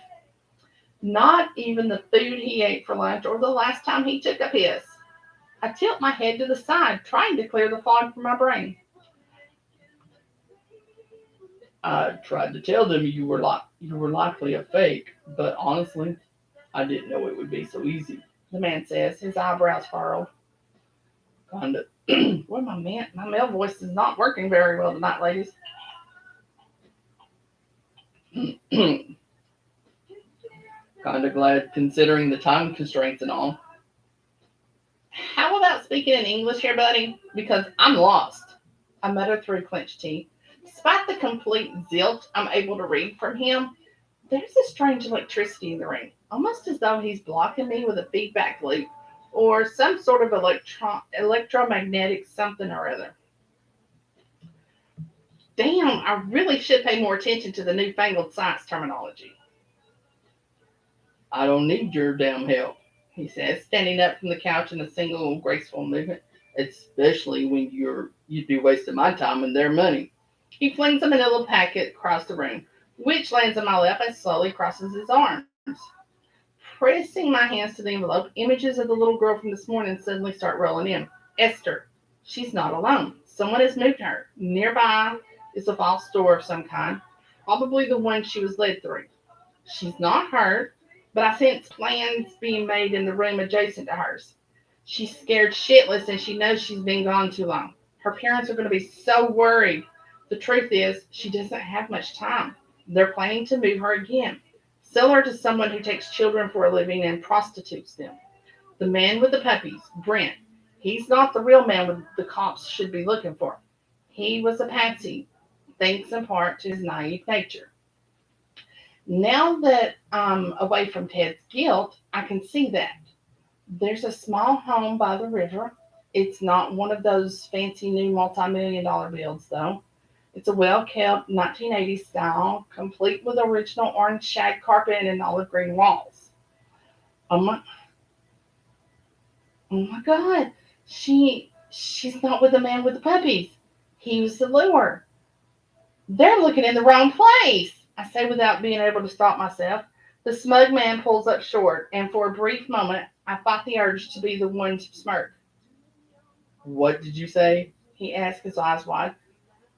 [SPEAKER 2] not even the food he ate for lunch or the last time he took a piss. I tilt my head to the side, trying to clear the fog from my brain.
[SPEAKER 1] I tried to tell them you were likely a fake, but honestly, I didn't know it would be so easy.
[SPEAKER 2] The man says, his eyebrows furrowed.
[SPEAKER 1] Kinda,
[SPEAKER 2] Well, my male voice is not working very well tonight, ladies.
[SPEAKER 1] kinda glad considering the time constraints and all.
[SPEAKER 2] How about speaking in English here, buddy? Because I'm lost. I mutter through clenched teeth. Despite the complete zilch I'm able to read from him, there's a strange electricity in the room, almost as though he's blocking me with a feedback loop or some sort of electromagnetic something or other. Damn, I really should pay more attention to the newfangled science terminology.
[SPEAKER 1] I don't need your damn help, he says, standing up from the couch in a single graceful movement, especially when you'd be wasting my time and their money.
[SPEAKER 2] He flings a manila packet across the room, which lands on my lap and slowly crosses his arms. Pressing my hands to the envelope, images of the little girl from this morning suddenly start rolling in. Esther. She's not alone. Someone has moved her. Nearby is a false door of some kind, probably the one she was led through. She's not hurt, but I sense plans being made in the room adjacent to hers. She's scared shitless and she knows she's been gone too long. Her parents are going to be so worried. The truth is, she doesn't have much time. They're planning to move her again. Sell her to someone who takes children for a living and prostitutes them. The man with the puppies, Brent, he's not the real man the cops should be looking for. He was a patsy, thanks in part to his naive nature. Now that I'm away from Ted's guilt, I can see that. There's a small home by the river. It's not one of those fancy new multi-million-dollar builds, though. It's a well-kept 1980s style, complete with original orange shag carpet and olive green walls. Oh my, oh my God! She's not with the man with the puppies. He was the lure. They're looking in the wrong place. I say without being able to stop myself. The smug man pulls up short, and for a brief moment, I fight the urge to be the one to smirk.
[SPEAKER 1] What did you say?
[SPEAKER 2] He asks, his eyes wide.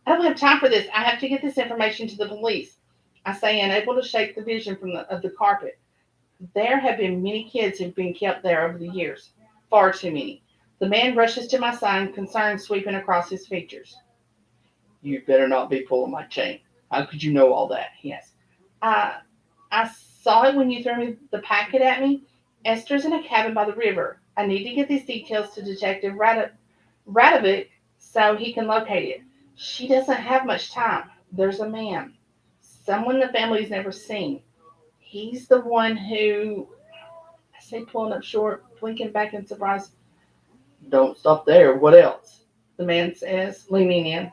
[SPEAKER 2] I don't have time for this. I have to get this information to the police. I say, unable to shake the vision of the carpet. There have been many kids who've been kept there over the years. Far too many. The man rushes to my side, concern sweeping across his features.
[SPEAKER 1] You better not be pulling my chain. How could you know all that? He asked.
[SPEAKER 2] I, I saw it when you threw the packet at me. Esther's in a cabin by the river. I need to get these details to Detective Radovic so he can locate it. She doesn't have much time. There's a man, someone the family's never seen. He's the one who, I say, pulling up short, blinking back in surprise.
[SPEAKER 1] Don't stop there. What else?
[SPEAKER 2] The man says, leaning in.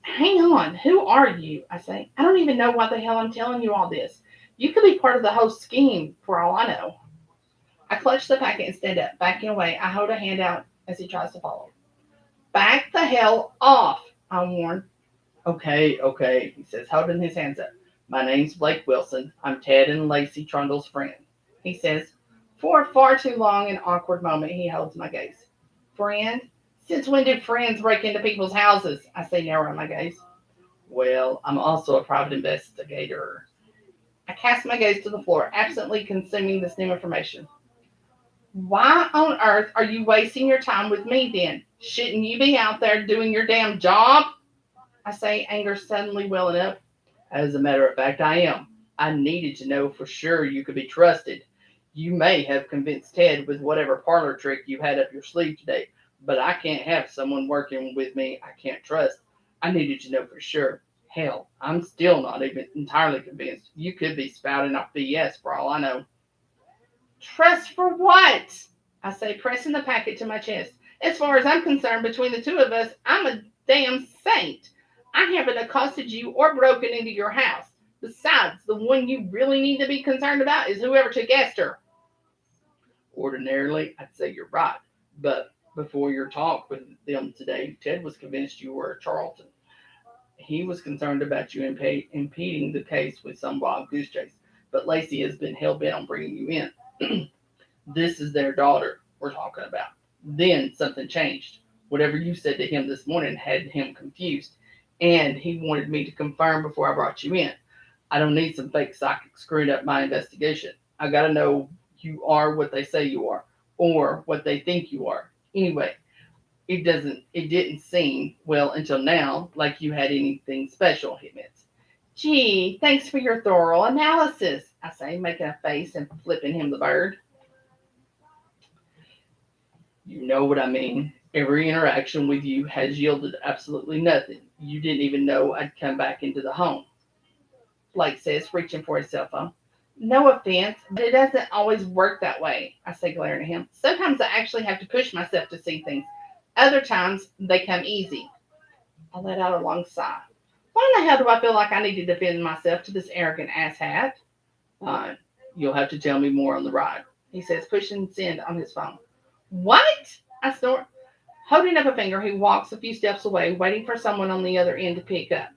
[SPEAKER 2] Hang on, who are you? I say. I don't even know why the hell I'm telling you all this. You could be part of the whole scheme, for all I know. I clutch the packet and stand up, backing away. I hold a hand out as he tries to follow. Back the hell off, I warned.
[SPEAKER 1] Okay, he says, holding his hands up. My name's Blake Wilson. I'm Ted and Lacey Trundle's friend.
[SPEAKER 2] He says, for a far too long and awkward moment, he holds my gaze. Friend? Since when did friends break into people's houses? I say, narrowing my gaze.
[SPEAKER 1] Well, I'm also a private investigator.
[SPEAKER 2] I cast my gaze to the floor, absently consuming this new information. Why on earth are you wasting your time with me then? Shouldn't you be out there doing your damn job? I say, anger suddenly welling up.
[SPEAKER 1] As a matter of fact, I am. I needed to know for sure you could be trusted. You may have convinced Ted with whatever parlor trick you had up your sleeve today, but I can't have someone working with me I can't trust. I needed to know for sure. Hell, I'm still not even entirely convinced. You could be spouting off BS for all I know.
[SPEAKER 2] Trust for what? I say, pressing the packet to my chest. As far as I'm concerned, between the two of us, I'm a damn saint. I haven't accosted you or broken into your house. Besides, the one you really need to be concerned about is whoever took Esther.
[SPEAKER 1] Ordinarily, I'd say you're right, but before your talk with them today, Ted was convinced you were a Charlton. He was concerned about you impeding the case with some wild goose chase, but Lacey has been hell bent on bringing you in. This is their daughter we're talking about. Then something changed. Whatever you said to him this morning had him confused, and he wanted me to confirm before I brought you in. I don't need some fake psychic screwing up my investigation. I gotta know you are what they say you are, or what they think you are. Anyway, it didn't seem, well until now, like you had anything special, he admits.
[SPEAKER 2] Gee, thanks for your thorough analysis, I say, making a face and flipping him the bird.
[SPEAKER 1] You know what I mean. Every interaction with you has yielded absolutely nothing. You didn't even know I'd come back into the home.
[SPEAKER 2] Blake says, reaching for his cell phone. No offense, but it doesn't always work that way, I say, glaring at him. Sometimes I actually have to push myself to see things. Other times, they come easy. I let out a long sigh. Why in the hell do I feel like I need to defend myself to this arrogant asshat?
[SPEAKER 1] Fine. You'll have to tell me more on the ride.
[SPEAKER 2] He says, pushing send on his phone. What? I snort. Holding up a finger, he walks a few steps away, waiting for someone on the other end to pick up.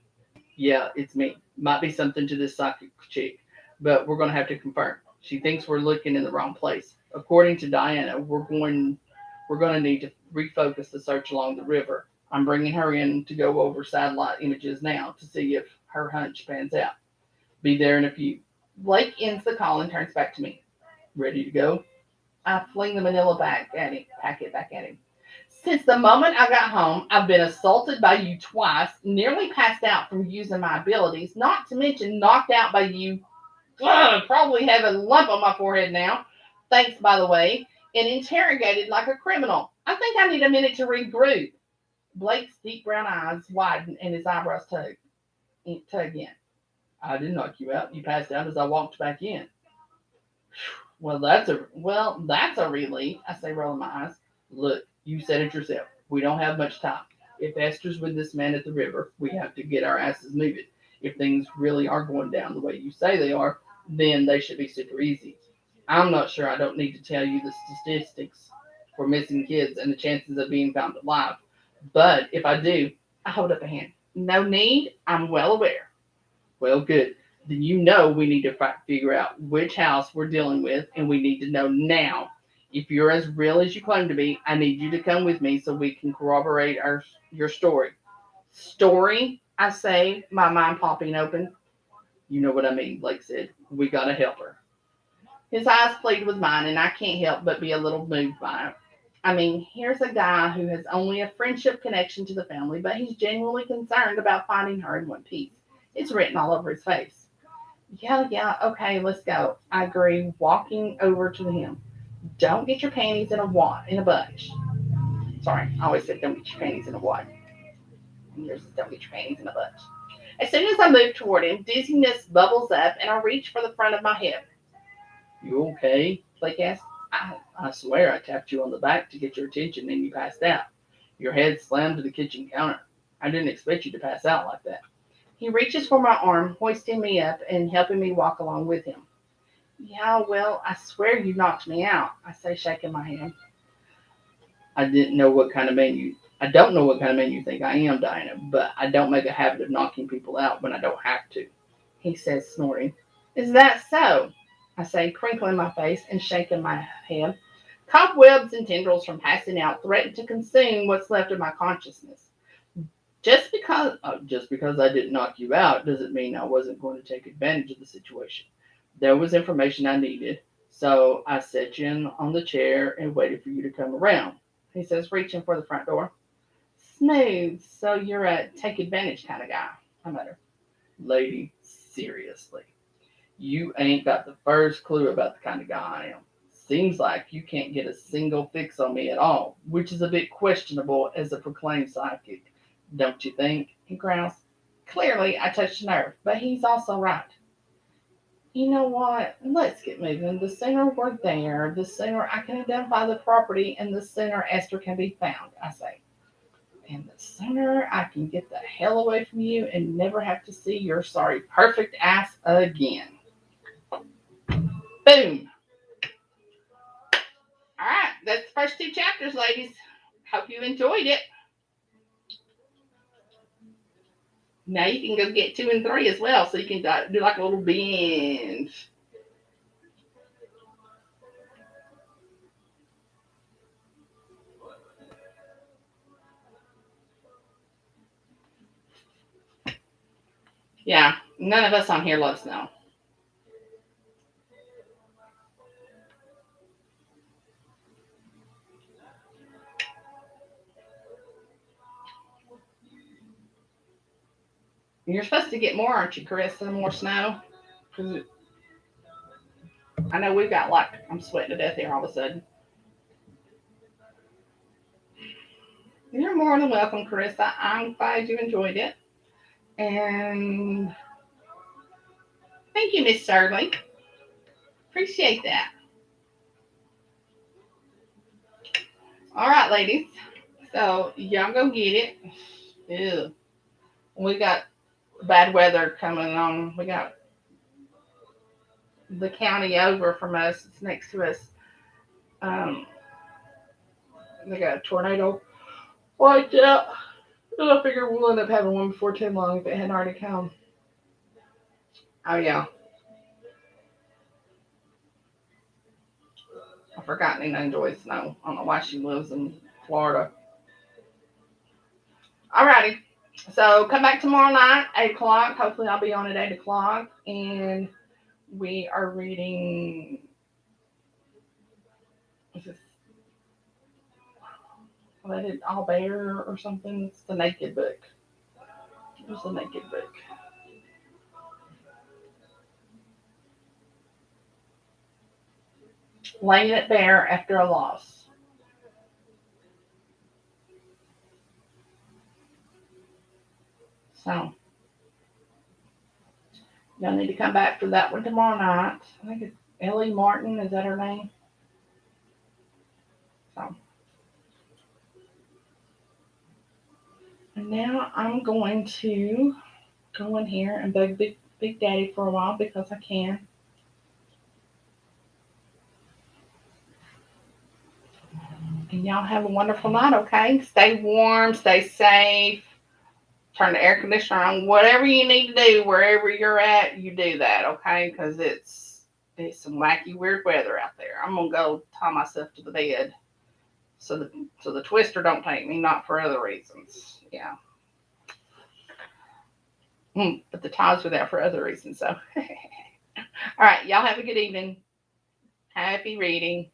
[SPEAKER 1] Yeah, it's me. Might be something to this psychic chick, but we're going to have to confirm. She thinks we're looking in the wrong place. According to Diana, we're going to need to refocus the search along the river. I'm bringing her in to go over satellite images now to see if her hunch pans out. Be there in a few.
[SPEAKER 2] Blake ends the call and turns back to me.
[SPEAKER 1] Ready to go?
[SPEAKER 2] I fling the manila packet back at him. Since the moment I got home, I've been assaulted by you twice, nearly passed out from using my abilities, not to mention knocked out by you. Ugh, probably have a lump on my forehead now. Thanks, by the way, and interrogated like a criminal. I think I need a minute to regroup. Blake's deep brown eyes widen and his eyebrows tug in.
[SPEAKER 1] I didn't knock you out. You passed out as I walked back in.
[SPEAKER 2] That's a relief. I say, rolling my eyes.
[SPEAKER 1] Look, you said it yourself. We don't have much time. If Esther's with this man at the river, we have to get our asses moving. If things really are going down the way you say they are, then they should be super easy. I'm not sure I don't need to tell you the statistics for missing kids and the chances of being found alive. But if I do,
[SPEAKER 2] I hold up a hand. No need. I'm well aware.
[SPEAKER 1] Well, good. Then you know we need to figure out which house we're dealing with, and we need to know now. If you're as real as you claim to be, I need you to come with me so we can corroborate your story.
[SPEAKER 2] Story? I say, my mind popping open.
[SPEAKER 1] You know what I mean, Blake said. We gotta help her.
[SPEAKER 2] His eyes plead with mine, and I can't help but be a little moved by it. I mean, here's a guy who has only a friendship connection to the family, but he's genuinely concerned about finding her in one piece. It's written all over his face. Yeah, okay, let's go. I agree, walking over to him. Don't get your panties in a bunch. Sorry, I always said don't get your panties in a wad. And yours is don't get your panties in a bunch. As soon as I move toward him, dizziness bubbles up, and I reach for the front of my hip.
[SPEAKER 1] You okay?
[SPEAKER 2] Blake asked.
[SPEAKER 1] I swear I tapped you on the back to get your attention and you passed out. Your head slammed to the kitchen counter. I didn't expect you to pass out like that.
[SPEAKER 2] He reaches for my arm, hoisting me up and helping me walk along with him. Yeah, well, I swear you knocked me out, I say, shaking my hand.
[SPEAKER 1] I didn't know what kind of man I don't know what kind of man you think I am, Dinah, but I don't make a habit of knocking people out when I don't have to. He says, snorting. Is that so? I say, crinkling my face and shaking my head. Cobwebs and tendrils from passing out threaten to consume what's left of my consciousness. Just because I didn't knock you out doesn't mean I wasn't going to take advantage of the situation. There was information I needed, so I set you in on the chair and waited for you to come around. He says, reaching for the front door. Smooth, so you're a take advantage kind of guy, I mutter. Lady, seriously. You ain't got the first clue about the kind of guy I am. Seems like you can't get a single fix on me at all, which is a bit questionable as a proclaimed psychic. Don't you think? He growls. Clearly, I touched a nerve, but he's also right. You know what? Let's get moving. The sooner we're there, the sooner I can identify the property and the sooner Esther can be found, I say. And the sooner I can get the hell away from you and never have to see your sorry perfect ass again. Boom. All right, that's the first two chapters, ladies. Hope you enjoyed it. Now you can go get 2 and 3 as well, so you can do like a little binge. Yeah, none of us on here love snow. You're supposed to get more, aren't you, Carissa? More snow? Because I know we've got like, I'm sweating to death here all of a sudden. You're more than welcome, Carissa. I'm glad you enjoyed it. And thank you, Miss Shirley. Appreciate that. All right, ladies. So y'all go get it. Ew. We got bad weather coming on. We got the county over from us. It's next to us. Um, they got a tornado watch out. And I figure we'll end up having one before too long if it hadn't already come. Oh yeah. I forgot Nina enjoys snow. I don't know why she lives in Florida. Alrighty. So come back tomorrow night, 8 o'clock. Hopefully I'll be on at 8 o'clock. And we are reading, is this Let It All Bear or something? It's the Naked Book. It was the Naked Book. Laying It Bare After a Loss. So y'all need to come back for that one tomorrow night. I think it's Ellie Martin. Is that her name? So. And now I'm going to go in here and bug Big Daddy for a while because I can. And y'all have a wonderful night, okay? Stay warm, stay safe. Turn the air conditioner on. Whatever you need to do, wherever you're at, you do that, okay? Because it's some wacky, weird weather out there. I'm gonna go tie myself to the bed so the twister don't take me, not for other reasons. Yeah. But the ties are there for other reasons. So, all right, y'all have a good evening. Happy reading.